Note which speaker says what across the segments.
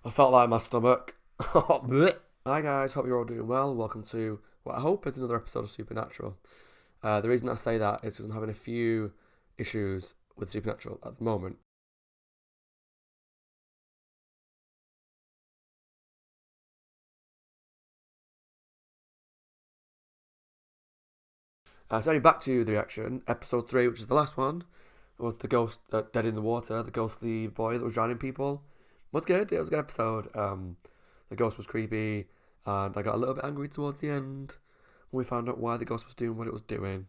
Speaker 1: I felt like my stomach. Hi guys, hope you're all doing well. Welcome to what I hope is another episode of Supernatural. The reason I say that is because I'm having a few issues with Supernatural at the moment. So anyway, back to the reaction. Episode 3, which is the last one, was the ghost dead in the water, the ghostly boy that was drowning people. Was good. It was a good episode. The ghost was creepy, and I got a little bit angry towards the end when we found out why the ghost was doing what it was doing.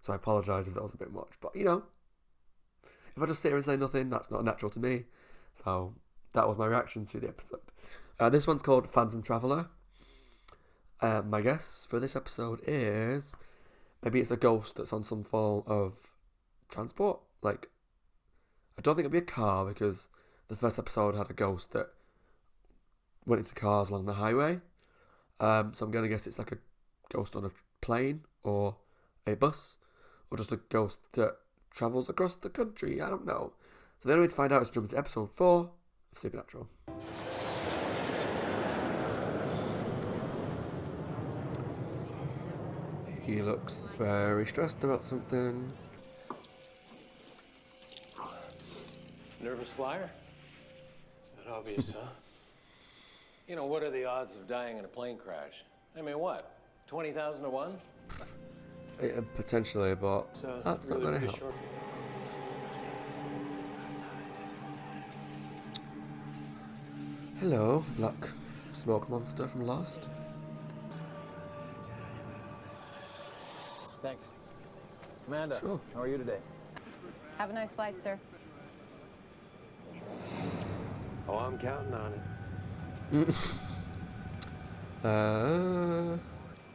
Speaker 1: So I apologise if that was a bit much. But, if I just sit here and say nothing, that's not natural to me. So that was my reaction to the episode. This one's called Phantom Traveller. My guess for this episode is maybe it's a ghost that's on some form of transport. Like, I don't think it'll be a car because the first episode had a ghost that went into cars along the highway. So I'm going to guess it's like a ghost on a plane or a bus or just a ghost that travels across the country. I don't know. So the only way to find out is to jump into episode 4 of Supernatural. He looks very stressed about something.
Speaker 2: Nervous flyer? Is that obvious, huh? You know, what are the odds of dying in a plane crash? I mean, what? 20,000 to 1?
Speaker 1: Potentially, but that's not going to help.
Speaker 2: Short.
Speaker 1: Hello, Black Smoke Monster from Lost.
Speaker 2: Thanks. Amanda,
Speaker 1: Sure.
Speaker 2: how are you today?
Speaker 3: Have a nice flight, sir.
Speaker 2: Oh, I'm counting on it.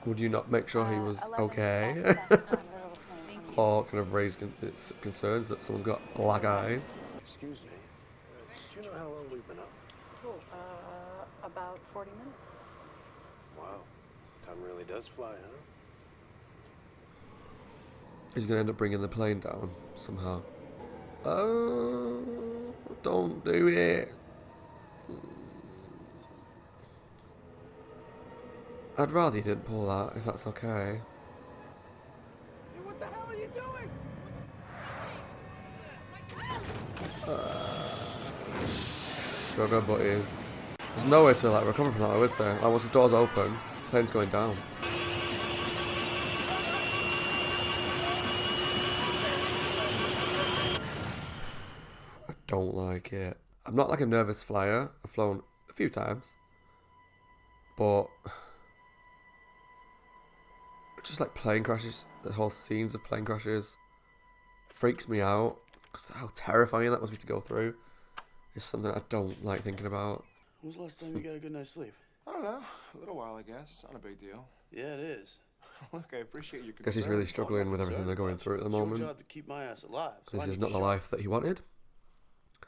Speaker 1: Would you not make sure he was okay? Or kind of raise concerns that someone's got black eyes?
Speaker 2: Excuse me. Do you know how long we've been up?
Speaker 3: Oh, about 40 minutes.
Speaker 2: Wow. Time really does fly, huh?
Speaker 1: He's going to end up bringing the plane down somehow. Oh, don't do it. I'd rather you didn't pull that, if that's okay.
Speaker 2: Hey, what the hell are you doing?
Speaker 1: Sugar butties. There's no way to recover from that, though, is there? Like, once the door's open, the plane's going down. I don't like it. I'm not like a nervous flyer. I've flown a few times. But just like plane crashes, the whole scenes of plane crashes freaks me out because how terrifying that must be to go through. It's something I don't like thinking about.
Speaker 4: When was the last time you got a good night's sleep?
Speaker 5: I don't know. A little while, I guess. It's not a big deal.
Speaker 4: Yeah, it is.
Speaker 5: Look, I appreciate your concern.
Speaker 1: Guess he's really struggling with everything they're going through at the
Speaker 4: It's your
Speaker 1: moment.
Speaker 4: job to keep my ass alive. So
Speaker 1: This
Speaker 4: I
Speaker 1: is
Speaker 4: need
Speaker 1: not
Speaker 4: to
Speaker 1: the
Speaker 4: shut up.
Speaker 1: life that he wanted.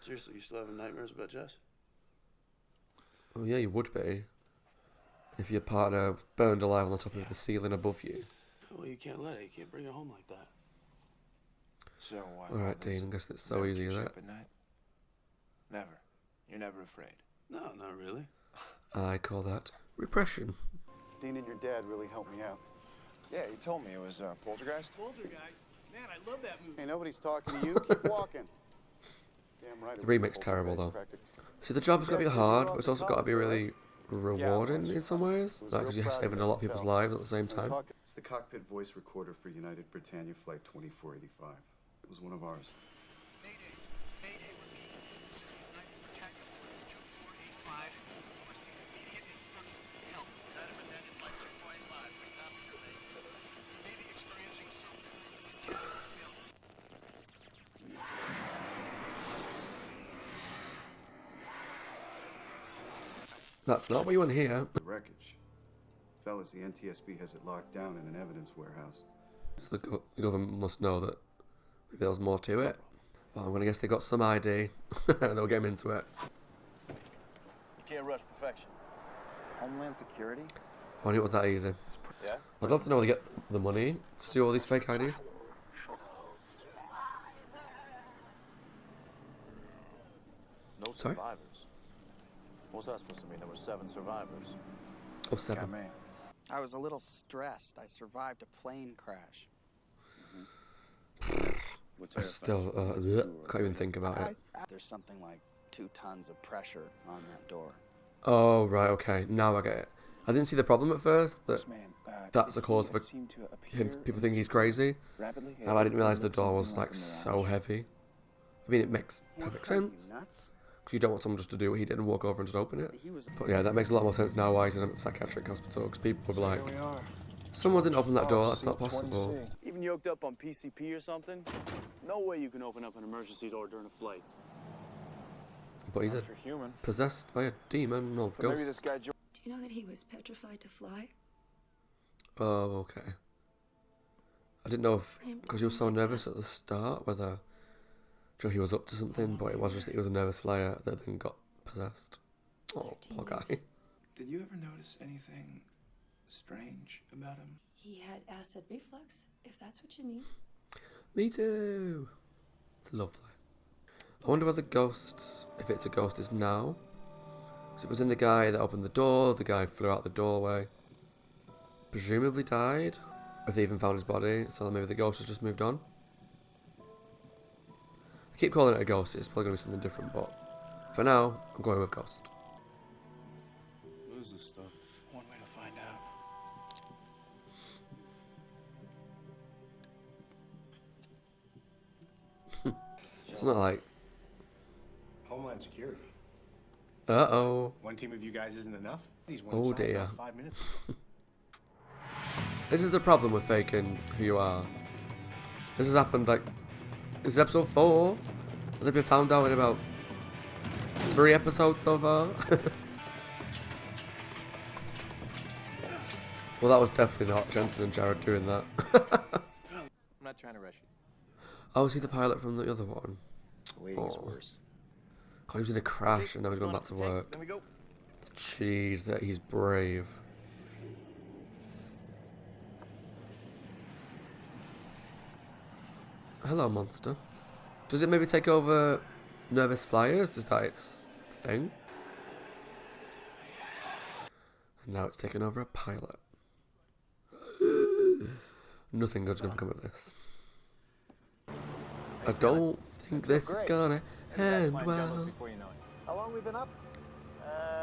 Speaker 4: Seriously, you still having nightmares about Jess?
Speaker 1: Oh yeah, you would be. If your partner burned alive on the top of the ceiling above you.
Speaker 4: Well, you can't let it. You can't bring it home like that.
Speaker 5: So,
Speaker 1: Alright, Dean, I guess it's so easy, is it?
Speaker 5: At night? Never. You're never afraid.
Speaker 4: No, not really.
Speaker 1: I call that repression.
Speaker 6: Dean and your dad really helped me out.
Speaker 5: Yeah, you told me it was Poltergeist.
Speaker 4: Poltergeist? Man, I love that movie.
Speaker 6: Hey, nobody's talking to you. Keep walking. Damn right.
Speaker 1: The remake's terrible, though. See, the job's got to be hard, but it's also got to be really rewarding in some ways. Like, because you're saving a lot of people's lives at the same time.
Speaker 6: It's the cockpit voice recorder for United Britannia Flight 2485. It was one of ours.
Speaker 1: That's not what you want to hear.
Speaker 6: The wreckage. Fellas, the NTSB has it locked down in an evidence warehouse.
Speaker 1: So the government must know that maybe there was more to it. Well, I'm going to guess they got some ID. They'll get him into it.
Speaker 4: You can't rush perfection.
Speaker 5: Homeland Security?
Speaker 1: If only it was that easy.
Speaker 5: Yeah?
Speaker 1: I'd love to know where they get the money to do all these fake IDs.
Speaker 4: No
Speaker 1: Sorry?
Speaker 4: survivors. What's that supposed to mean? There were 7 survivors.
Speaker 1: Oh, 7.
Speaker 5: me.
Speaker 7: I was a little stressed. I survived a plane crash.
Speaker 4: What
Speaker 1: I
Speaker 4: terrifies
Speaker 1: still,
Speaker 4: you?
Speaker 1: can't even think about it.
Speaker 7: There's something like 2 tons of pressure on that door.
Speaker 1: Oh, right, okay. Now I get it. I didn't see the problem at first, that that's the cause for him, people think he's crazy. And I didn't realise the door was, like, so heavy. I mean, it makes perfect sense.
Speaker 7: Nuts?
Speaker 1: Because you don't want someone just to do what he did and walk over and just open it. But yeah, that makes a lot more sense now why he's in a psychiatric hospital. Because people will be like, someone didn't open that door, that's not possible.
Speaker 4: Even yoked up on PCP or something? No way you can open up an emergency door during a flight.
Speaker 1: But he's possessed by a demon or ghost.
Speaker 5: Maybe this guy
Speaker 8: Do you know that he was petrified to fly?
Speaker 1: Oh, okay. I didn't know if, because he was so nervous at the start, whether he was up to something, but it was just that he was a nervous flyer that then got possessed. Oh, poor guy.
Speaker 5: Did you ever notice anything strange about him?
Speaker 8: He had acid reflux, if that's what you mean.
Speaker 1: Me too. It's lovely. I wonder where the ghost, if it's a ghost, is now. So it was in the guy that opened the door, the guy flew out the doorway. Presumably died. If they even found his body, so maybe the ghost has just moved on. I keep calling it a ghost, it's probably going to be something different, but for now, I'm going with ghost.
Speaker 4: What is this stuff?
Speaker 5: One way to find out.
Speaker 1: It's not like,
Speaker 9: Homeland Security.
Speaker 1: uh-oh.
Speaker 9: One team of you guys isn't enough?
Speaker 1: Oh dear.
Speaker 9: About 5 minutes ago.
Speaker 1: This is the problem with faking who you are. This has happened like, this is episode 4. And they've been found out in about 3 episodes so far. Well, that was definitely not Jensen and Jared doing that.
Speaker 5: I'm not trying to rush you.
Speaker 1: Oh, is he the pilot from the other one?
Speaker 9: Waiting is worse.
Speaker 1: God, he was in a crash and now he's going back to work.
Speaker 5: Then we go.
Speaker 1: Jeez, that he's brave. Hello, monster. Does it maybe take over nervous flyers? Is that its thing? And now it's taken over a pilot. Nothing good's gonna come of this. I don't think this is gonna end well.
Speaker 5: How long we been up?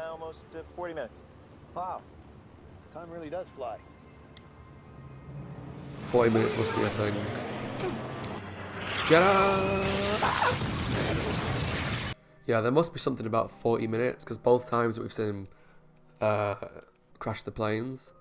Speaker 5: Almost 40 minutes. Wow. Time really does fly.
Speaker 1: 40 minutes must be a thing. Get up! Yeah, there must be something about 40 minutes, because both times that we've seen him crash the planes,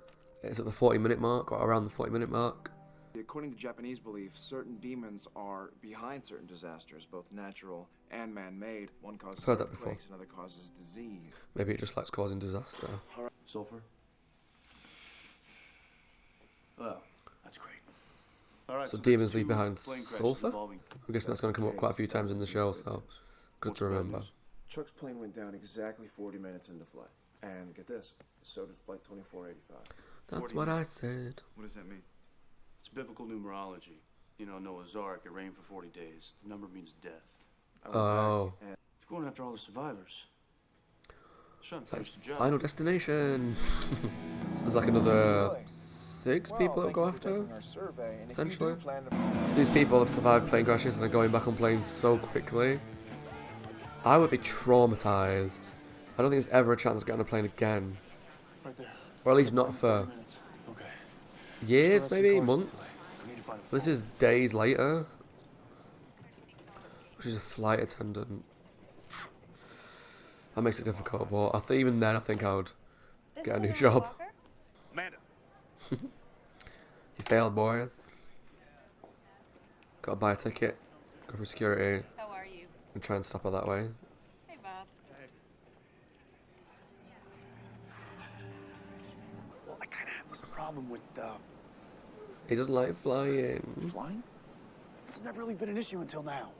Speaker 1: it's at the 40-minute mark, or around the 40-minute mark.
Speaker 10: According to Japanese belief, certain demons are behind certain disasters, both natural and man-made. One causes
Speaker 1: I've heard that before.
Speaker 10: earthquakes, another causes disease.
Speaker 1: Maybe it just likes causing disaster.
Speaker 4: Alright. Sulfur? Well, that's great. Alright,
Speaker 1: So demons leave
Speaker 4: 2
Speaker 1: behind
Speaker 4: plane crashes
Speaker 1: sulfur?
Speaker 4: involving-
Speaker 1: I'm guessing that's going to come up quite a few times in the show, so good to remember.
Speaker 10: Chuck's plane went down exactly 40 minutes into flight. And get this, so did flight 2485.
Speaker 1: That's what I said.
Speaker 6: What does that mean?
Speaker 4: It's biblical numerology. You know, Noah's Ark, it rained for 40 days. The number means death.
Speaker 10: I went
Speaker 1: Oh.
Speaker 10: back and
Speaker 4: It's going after all the survivors. It's trying to
Speaker 1: It's like
Speaker 4: finish the job.
Speaker 1: Final Destination. So there's like another 6 people that go after, essentially. These people have survived plane crashes and are going back on planes so quickly. I would be traumatized. I don't think there's ever a chance of getting on a plane again.
Speaker 4: Right there.
Speaker 1: Or at least not for
Speaker 4: Minutes. Okay.
Speaker 1: years, maybe months.
Speaker 4: We need to find a
Speaker 1: This is days later. She's a flight attendant. That makes it difficult, but I think even then I think I would get a new job.
Speaker 4: Amanda.
Speaker 1: You failed, boys. Gotta buy a ticket, go for security,
Speaker 3: How are you?
Speaker 1: and try and stop her that way.
Speaker 3: Hey, Bob.
Speaker 5: Well, I kind of have this problem with
Speaker 1: He doesn't like flying.
Speaker 5: flying. It's never really been an issue until now.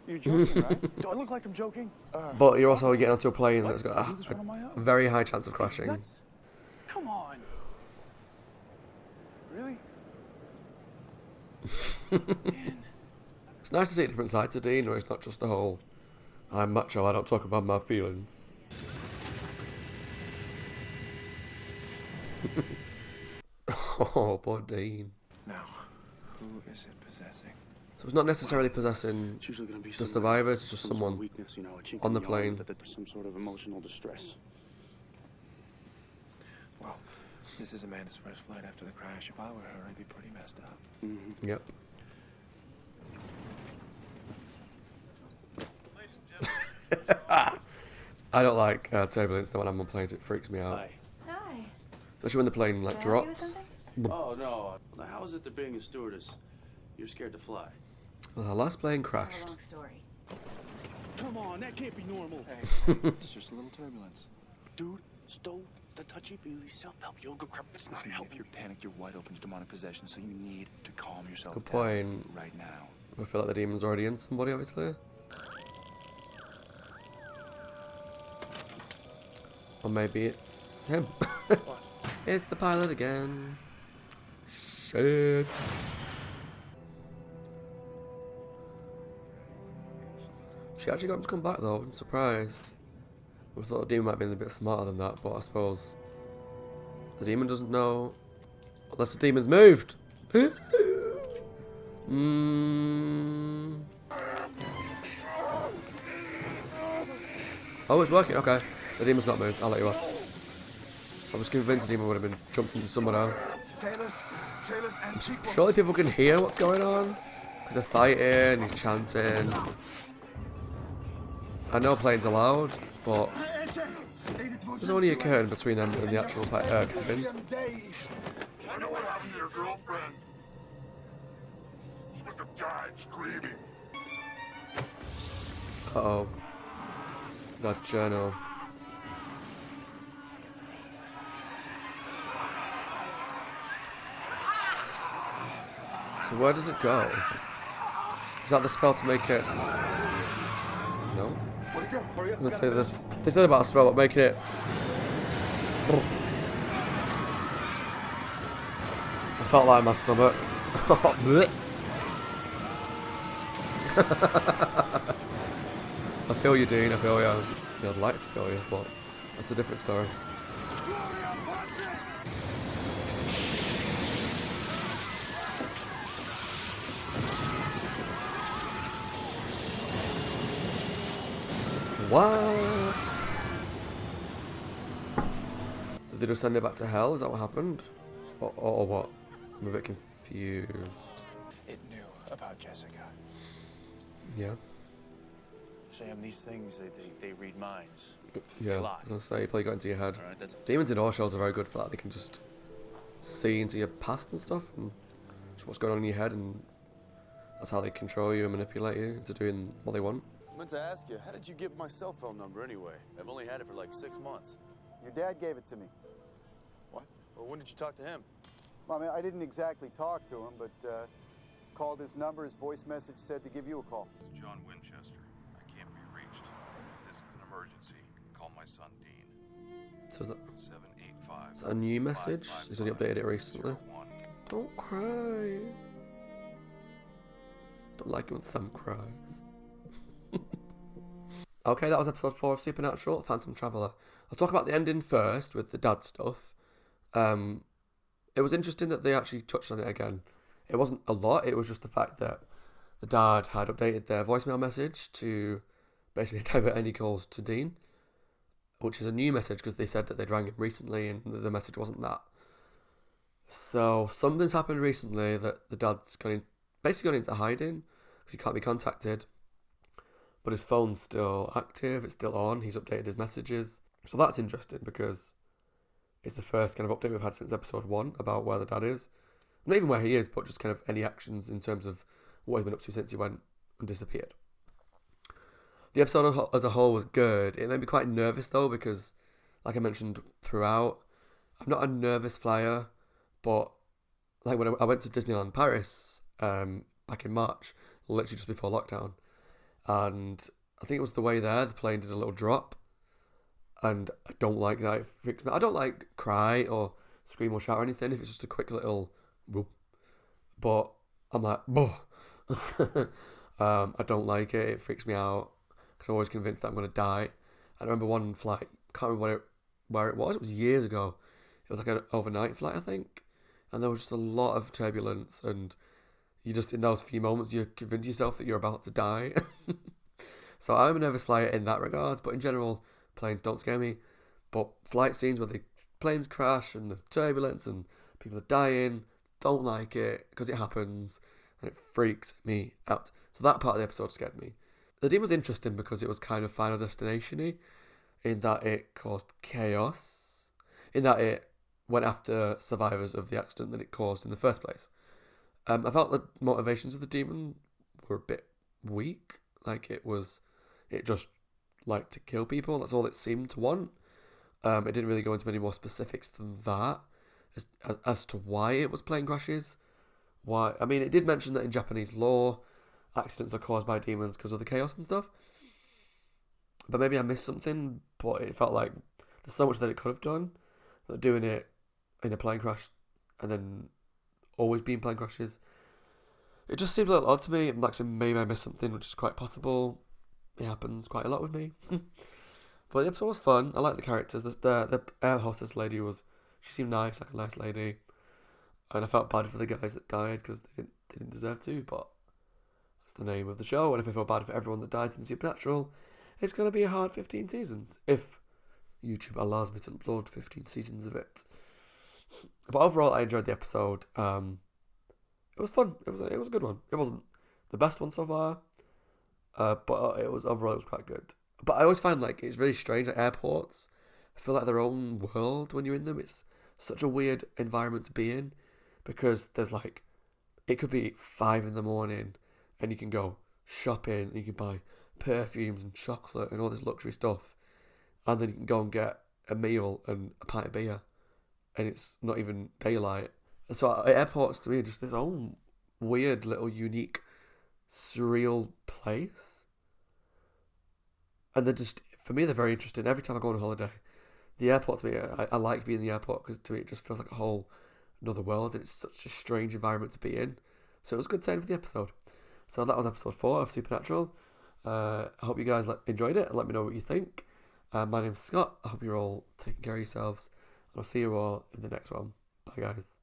Speaker 5: You're joking, right? Do I look like I'm joking?
Speaker 1: But you're also getting onto a plane that's got
Speaker 5: I do this one on my
Speaker 1: a
Speaker 5: own.
Speaker 1: very high chance of crashing.
Speaker 5: Nuts. Come on. Really? Man.
Speaker 1: It's nice to see a different side to Dean, where it's not just the whole, I'm macho, I don't talk about my feelings. Oh, poor Dean.
Speaker 10: Now, who is it possessing?
Speaker 1: So it's not necessarily possessing
Speaker 4: It's usually going to be
Speaker 1: the
Speaker 4: some
Speaker 1: survivors, it's just
Speaker 4: some sort of
Speaker 1: someone
Speaker 4: weakness, you know, a chink
Speaker 1: on
Speaker 4: in
Speaker 1: the
Speaker 4: armor,
Speaker 1: plane.
Speaker 4: that there's some sort of emotional distress.
Speaker 10: Well, this is Amanda's first flight after the crash. If I were her, I'd be pretty messed up.
Speaker 4: Mm-hmm.
Speaker 1: Yep. I don't like turbulence though when I'm on planes. It freaks me out.
Speaker 4: Hi.
Speaker 3: Hi.
Speaker 1: Especially when the plane like
Speaker 3: Can I help you with
Speaker 1: drops.
Speaker 3: something?
Speaker 4: Oh, no. Now, how is it that being a stewardess, you're scared to fly?
Speaker 1: Well, our last plane
Speaker 3: It's a
Speaker 1: crashed.
Speaker 3: long story.
Speaker 4: Come on, that can't be normal.
Speaker 10: Hey, it's just a little turbulence.
Speaker 4: Dude, stole the touchy-feely self-help yoga crap. It's not
Speaker 10: Listen,
Speaker 4: helping.
Speaker 10: if you're panicked, you're wide open to demonic possession, so you need to calm yourself
Speaker 1: Good
Speaker 10: down
Speaker 1: point.
Speaker 10: right now.
Speaker 1: I feel like the demon's already in somebody, obviously. Or maybe it's him. It's the pilot again. Shit. She actually got him to come back though. I'm surprised. I thought the demon might have been a bit smarter than that, but I suppose the demon doesn't know unless the demon's moved. Oh, it's working. Okay, the demon's not moved. I'll let you off. I was convinced the demon would have been jumped into someone else. Surely people can hear what's going on because they're fighting. He's chanting. I know planes are loud, but there's only a curtain between them and the actual cabin.
Speaker 11: I know what happened to your girlfriend. She must have died screaming.
Speaker 1: Uh-oh. That journal. So where does it go? Is that the spell to make it... No? I'm gonna say this. They said about a spell, but making it... Oh. I felt like my stomach. Blech. I feel you, Dean. I feel you. Yeah, I'd like to feel you, but that's a different story. What? Did they just send it back to hell? Is that what happened? Or what? I'm a bit confused.
Speaker 10: It knew about Jessica.
Speaker 1: Yeah.
Speaker 4: Sam, these things, they read minds.
Speaker 1: Yeah, I was gonna say, you probably got into your head. Demons in horror shows are very good for that. They can just see into your past and stuff, and just what's going on in your head, and that's how they control you and manipulate you into doing what they want.
Speaker 12: I meant to ask you, how did you get my cell phone number anyway? I've only had it for like 6 months.
Speaker 13: Your dad gave it to me.
Speaker 12: What? Well, when did you talk to him?
Speaker 13: Well, I mean, I didn't exactly talk to him, but called his number. His voice message said to give you a call.
Speaker 11: It's John Winchester. I can't be reached. If this is an emergency, call my son Dean.
Speaker 1: So is that,
Speaker 11: 785.
Speaker 1: is that a new message? He's only updated it recently. Don't cry. Don't like it when Sam cries. Okay, that was episode 4 of Supernatural, Phantom Traveller. I'll talk about the ending first with the dad stuff. It was interesting that they actually touched on it again. It wasn't a lot, it was just the fact that the dad had updated their voicemail message to basically divert any calls to Dean, which is a new message because they said that they'd rang him recently and the message wasn't that. So something's happened recently that the dad's basically gone into hiding because he can't be contacted. But his phone's still active, it's still on, he's updated his messages. So that's interesting because it's the first kind of update we've had since episode 1 about where the dad is. Not even where he is, but just kind of any actions in terms of what he's been up to since he went and disappeared. The episode as a whole was good. It made me quite nervous though because, like I mentioned throughout, I'm not a nervous flyer, but like when I went to Disneyland Paris back in March, literally just before lockdown, and I think it was the way there, the plane did a little drop, and I don't like that. It freaks me. I don't like cry or scream or shout or anything if it's just a quick little whoop. But I'm like, I don't like it. It freaks me out because I'm always convinced that I'm going to die. I remember one flight, can't remember where it was. It was years ago. It was like an overnight flight, I think. And there was just a lot of turbulence, and you just, in those few moments, you convince yourself that you're about to die. So I'm a nervous flyer in that regard, but in general, planes don't scare me. But flight scenes where the planes crash and there's turbulence and people are dying, don't like it because it happens, and it freaked me out. So that part of the episode scared me. The Demon was interesting because it was kind of Final Destination-y, in that it caused chaos, in that it went after survivors of the accident that it caused in the first place. I felt the motivations of the demon were a bit weak. Like, it just liked to kill people. That's all it seemed to want. It didn't really go into any more specifics than that as to why it was plane crashes. Why? I mean, it did mention that in Japanese law, accidents are caused by demons because of the chaos and stuff. But maybe I missed something. But it felt like there's so much that it could have done. That doing it in a plane crash and then always being plane crashes, it just seemed a little odd to me. Like, so maybe I missed something, which is quite possible. It happens quite a lot with me. But the episode was fun. I like the characters. The air hostess lady she seemed nice, like a nice lady. And I felt bad for the guys that died because they didn't deserve to, but that's the name of the show. And if I feel bad for everyone that died in Supernatural, it's going to be a hard 15 seasons. If YouTube allows me to upload 15 seasons of it. But overall, I enjoyed the episode. It was fun. It was a good one. It wasn't the best one so far, but it was quite good. But I always find, like, it's really strange at airports. I feel like their own world when you're in them. It's such a weird environment to be in, because there's, like, it could be 5 in the morning and you can go shopping and you can buy perfumes and chocolate and all this luxury stuff, and then you can go and get a meal and a pint of beer, and it's not even daylight. So airports to me are just this own weird little unique surreal place, and they're just, for me, they're very interesting. Every time I go on a holiday, the airport to me, I like being in the airport because to me it just feels like a whole another world, and it's such a strange environment to be in. So it was a good sign for the episode. So that was episode 4 of Supernatural. I hope you guys enjoyed it, and let me know what you think. My name's Scott. I hope you're all taking care of yourselves, and I'll see you all in the next one. Bye, guys.